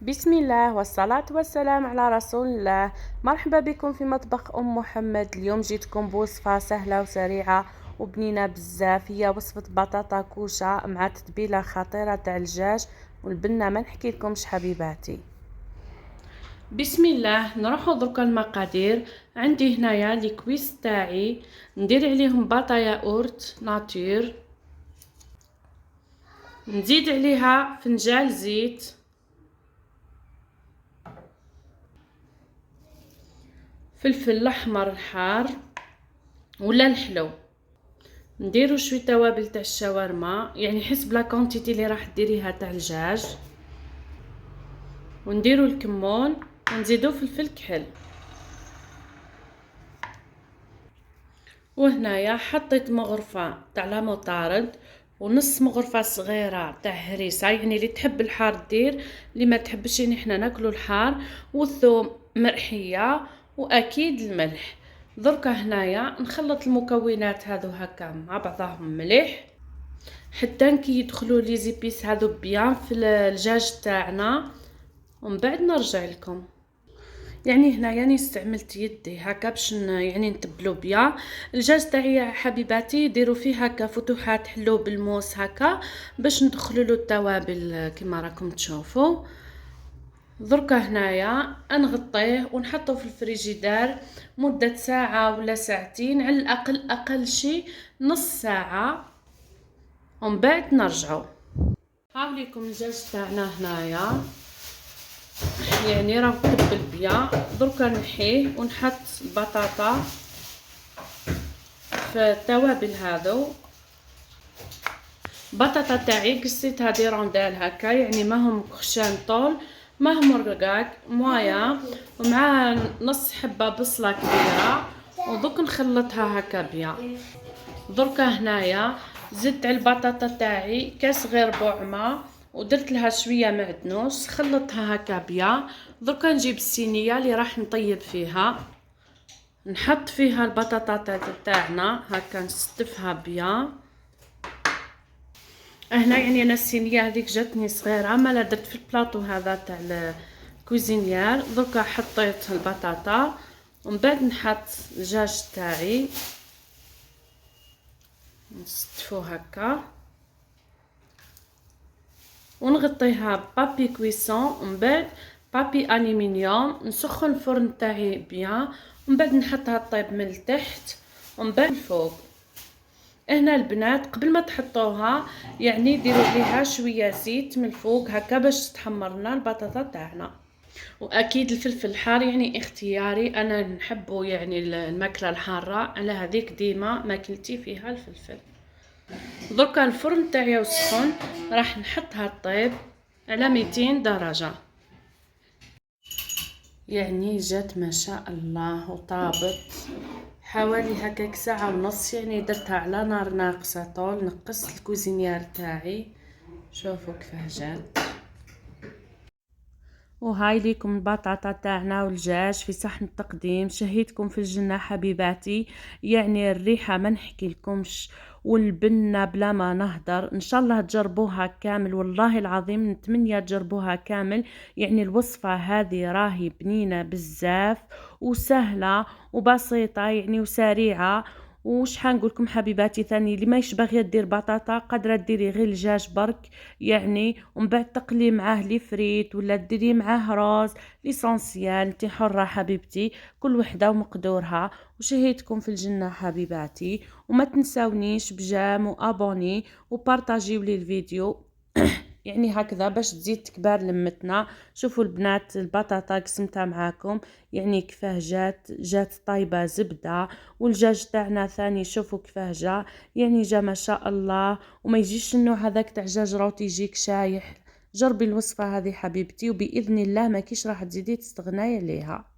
بسم الله والصلاة والسلام على رسول الله. مرحبا بكم في مطبخ أم محمد. اليوم جيتكم بوصفة سهلة وسريعة وبنينة بزاف. هي وصفة بطاطا كوشة مع تتبيلة خطيرة تاع الدجاج والبنة ما نحكي لكمش حبيباتي. بسم الله. نروحو دركا المقادير. عندي هنايا لي كويس تاعي ندير عليهم باطا ياغورت ناتور، نزيد عليها فنجان زيت، فلفل الاحمر الحار ولا الحلو، نديرو شويه توابل تاع الشاورما يعني حسب لا كونتيتي اللي راح ديريها تاع الدجاج، ونديرو الكمون ونزيدو فلفل كحل. وهنايا حطيت مغرفه تاع لا موطارد ونص مغرفه صغيره تاع هريسه، يعني اللي تحب الحار دير، اللي ما تحبش يعني حنا ناكلو الحار، والثوم مرحيه واكيد الملح. دركا هنايا نخلط المكونات هذو هكا مع بعضهم مليح حتى كي يدخلوا لي زيبيس هذو بيان في الدجاج تاعنا، ومن بعد نرجع لكم. يعني هنا يعني استعملت يدي هكا باش يعني نتبلو بيان الدجاج تاعي حبيباتي. ديروا فيه هكا فتوحات حلو بالموس هكا باش ندخلوا له التوابل كما راكم تشوفوا. دركا هنايا نغطيه ونحطه في الفريجيدار مدة ساعة ولا ساعتين، على الأقل أقل شي نص ساعة، ومن بعد نرجعو. هاوليكم الدجاج تاعنا هنايا يعني راه تبل بيان. دركا نحيه ونحط البطاطا في التوابل هذو. البطاطا تاعي قصيتها دي روندال هكا، يعني ما هم خشان طول ما هم رقاق مويا، ومع نص حبه بصله كبيره، ودوك نخلطها هكا بيان. دركا هنايا زدت على البطاطا تاعي كاس غير ربع ماء ودرت لها شويه معدنوس، خلطها هكا بيان. دركا نجيب الصينيه اللي راح نطيب فيها، نحط فيها البطاطا تاعنا هكا نستفها بيان. هنا يعني انا الصينيه هذيك جاتني صغيره، مالا درت في البلاطو هذا تاع الكوزينيير. دركا حطيت البطاطا ومن بعد نحط الدجاج تاعي نستفو هكا ونغطيها بابي كويسون، ومن بعد بابي الومنيوم. نسخن الفرن تاعي بيان، ومن بعد نحطها طيب من التحت ومن بعد الفوق. هنا البنات قبل ما تحطوها يعني ديروا ليها شويه زيت من الفوق هكا باش تحمر لنا البطاطا تاعنا. واكيد الفلفل الحار يعني اختياري، انا نحبه يعني الماكله الحاره، على هذيك ديما ماكلتي فيها الفلفل. دركا الفرن تاعي وسخن، راح نحطها طيب على 200 درجه. يعني جات ما شاء الله وطابت حوالي هكاك ساعة ونص، يعني درتها على نار ناقصة طول. نقصت الكوزينيار تاعي، شوفوا كيفاه جات. وهاي ليكم البطاطا تاعنا والدجاج في صحن التقديم. شهيتكم في الجنة حبيباتي، يعني الريحة ما نحكي لكمش، والبنة بلا ما نهدر. ان شاء الله تجربوها كامل، والله العظيم نتمنى تجربوها كامل. يعني الوصفة هذه راهي بنينة بزاف وسهلة وبسيطة يعني وسريعة. وش حنقولكم حبيباتي ثاني، اللي ما يشبغ يدير بطاطا قادره ديري غير الدجاج برك يعني، ومن بعد تقلي معاه لي فريت ولا ديري معاه راز. ليسونسيال انت حره حبيبتي، كل وحده ومقدورها. وشهيتكم في الجنه حبيباتي، وما تنساونيش بجام وابوني وبارطاجيو لي الفيديو يعني هكذا باش تزيد تكبر لمتنا. شوفوا البنات البطاطا قسمتها معاكم يعني كيفاه جات طايبه زبده. والدجاج تاعنا ثاني شوفوا كيفاه يعني جا ما شاء الله، وما يجيش النوع هذاك تاع دجاج روتي يجيك شايح. جربي الوصفه هذه حبيبتي، وباذن الله ما كيش راح تزيدي تستغناي عليها.